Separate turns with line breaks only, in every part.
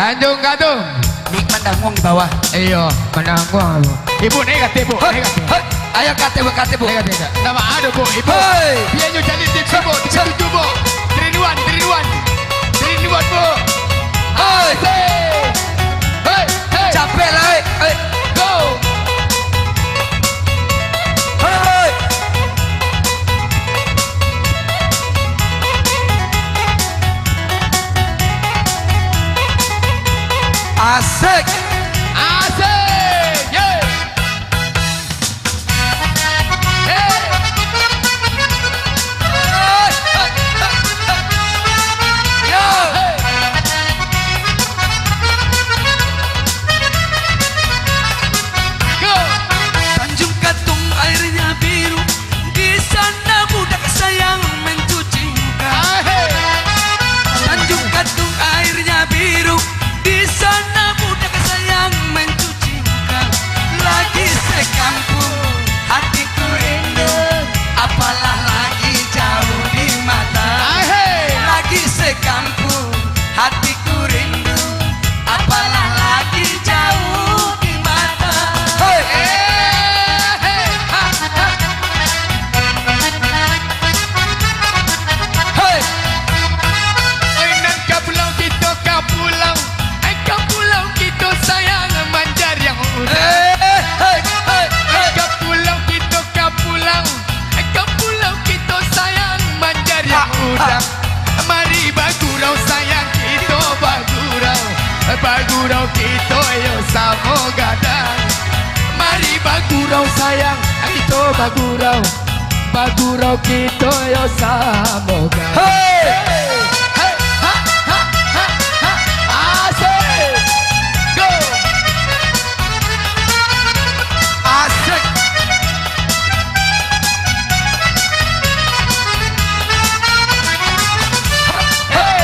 Tanjung Katung.
Nik Mandangwong di bawah.
Iya, Mandangwong. Ibu negatif, Bu. Negatif.
Ayo kate Bu.
Negatif. Nama ada, Bu. Ibu. Biar nyu jadi tim Bu. 37, Bu. Trinuan, Bu.
Hei.
Hei.
Capek lah.
Go.
Hei. Asik.
Yeah. Hey.
Yo.
Go.
Tanjung Katung airnya biru, di sana budak sayang mencuci muka.
Hey.
Tanjung Katung airnya biru, di sana budak sayang mencuci muka. Lagi sekampung hatiku rindu, apalah lagi jauh di mata.
Hey.
Lagi sekampung hatiku rindu, apalah lagi jauh di mata. Hey.
Hey.
Hey.
Oi nan kapulau kita kapulau. Ai kapulau kita sayang manjar yang udah.
Hey.
Ai kapulau kita kapulau. Ai kapulau kita sayang manjar yang udah. Mari bagurau sayang kita bagurau. Bagurau kita yo samo gadang. Mari bagurau sayang kita bagurau. Bagurau kita yo samo gadang.
Hey.
Hey, ha, ha, ha, ha, asik. Go.
Asik. Hey.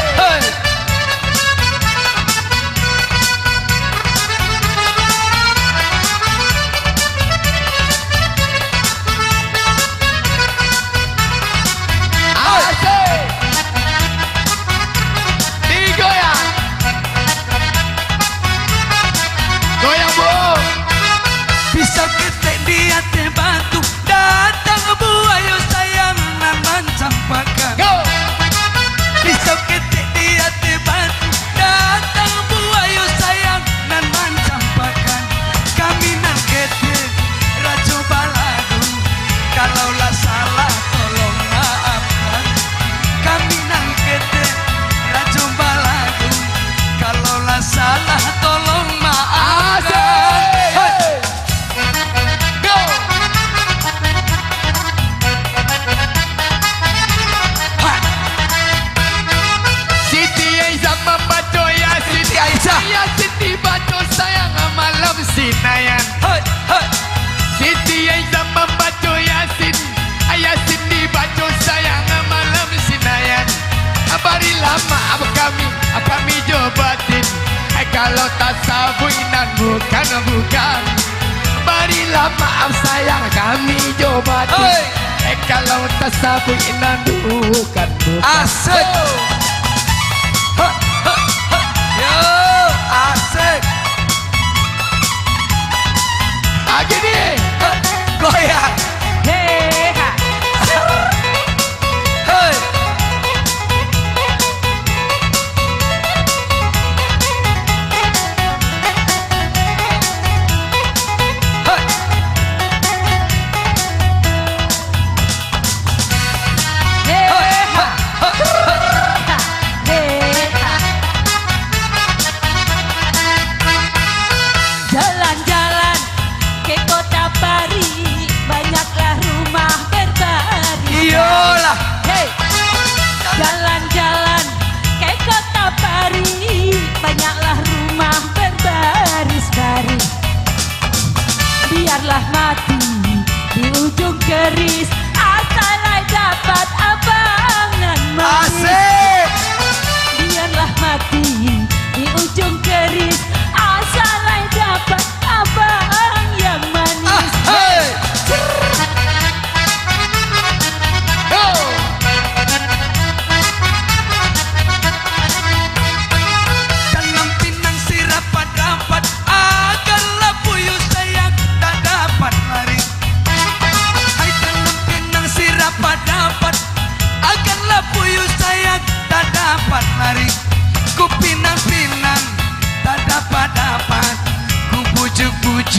Asik. Digoyang. Goyang, Bu.
Pisau ketek di hati batu, datang buaya sayang naman campakan.
Go.
Pisau ketek di hati batu, datang buaya sayang naman campakan. Kami nang ketek rajo balagu, kalaulah salah tolong maafkan. Kami nang ketek rajo balagu, kalaulah salah tolong maafkan.
Asik. Go. Siti Aisyah membaca ya
Siti Aisyah.
Ya Siti baca sayang malam sinayan.
Hey.
Siti Aisyah membaca Yasin. Yasin dibaca sayang malam sinayan. Berilah maaf kami jobatin. Kalau tak sabuinan bukan. Berilah maaf sayang kami jobatin. Kalau tak sabuinan bukan.
Asik. Yo, asik.
Gini.
Goyang.
Hey.
Hey.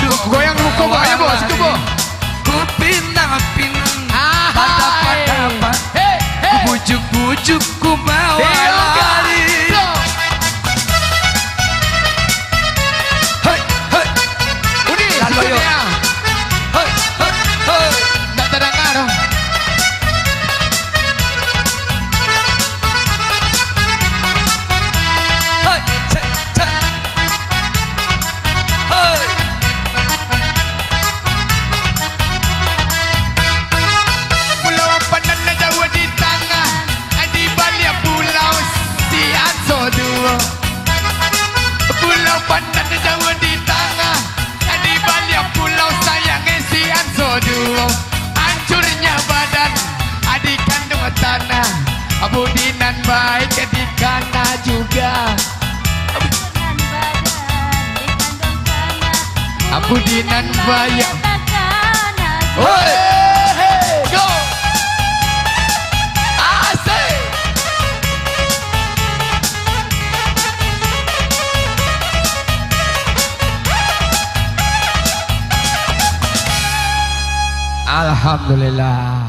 duduk
Goyang muka bo, ayo bo, suka bo.
Ku pinang-pinang
Ah,
pada-pada
hey,
Ku
hey.
bujuk-bujuk ku bawa
Yoga.
lari
Go.
Hei, hei,
Udi,
Lalu,
suka
ayo.
dia.
hei, hei, hei.
Tak terdengar dong.
Hei, cek, cek. Hei.
Pulau Pandan jauh di tengah, di balik pulau Sian Sodua. Pulau Pandan jauh di tengah, di balik pulau sayang Sian Sodua. Hancurnya badan, adik kandung tanah, budinan baik di kana juga. Budinan baik. Hoi, hey, go. Asik. Alhamdulillah.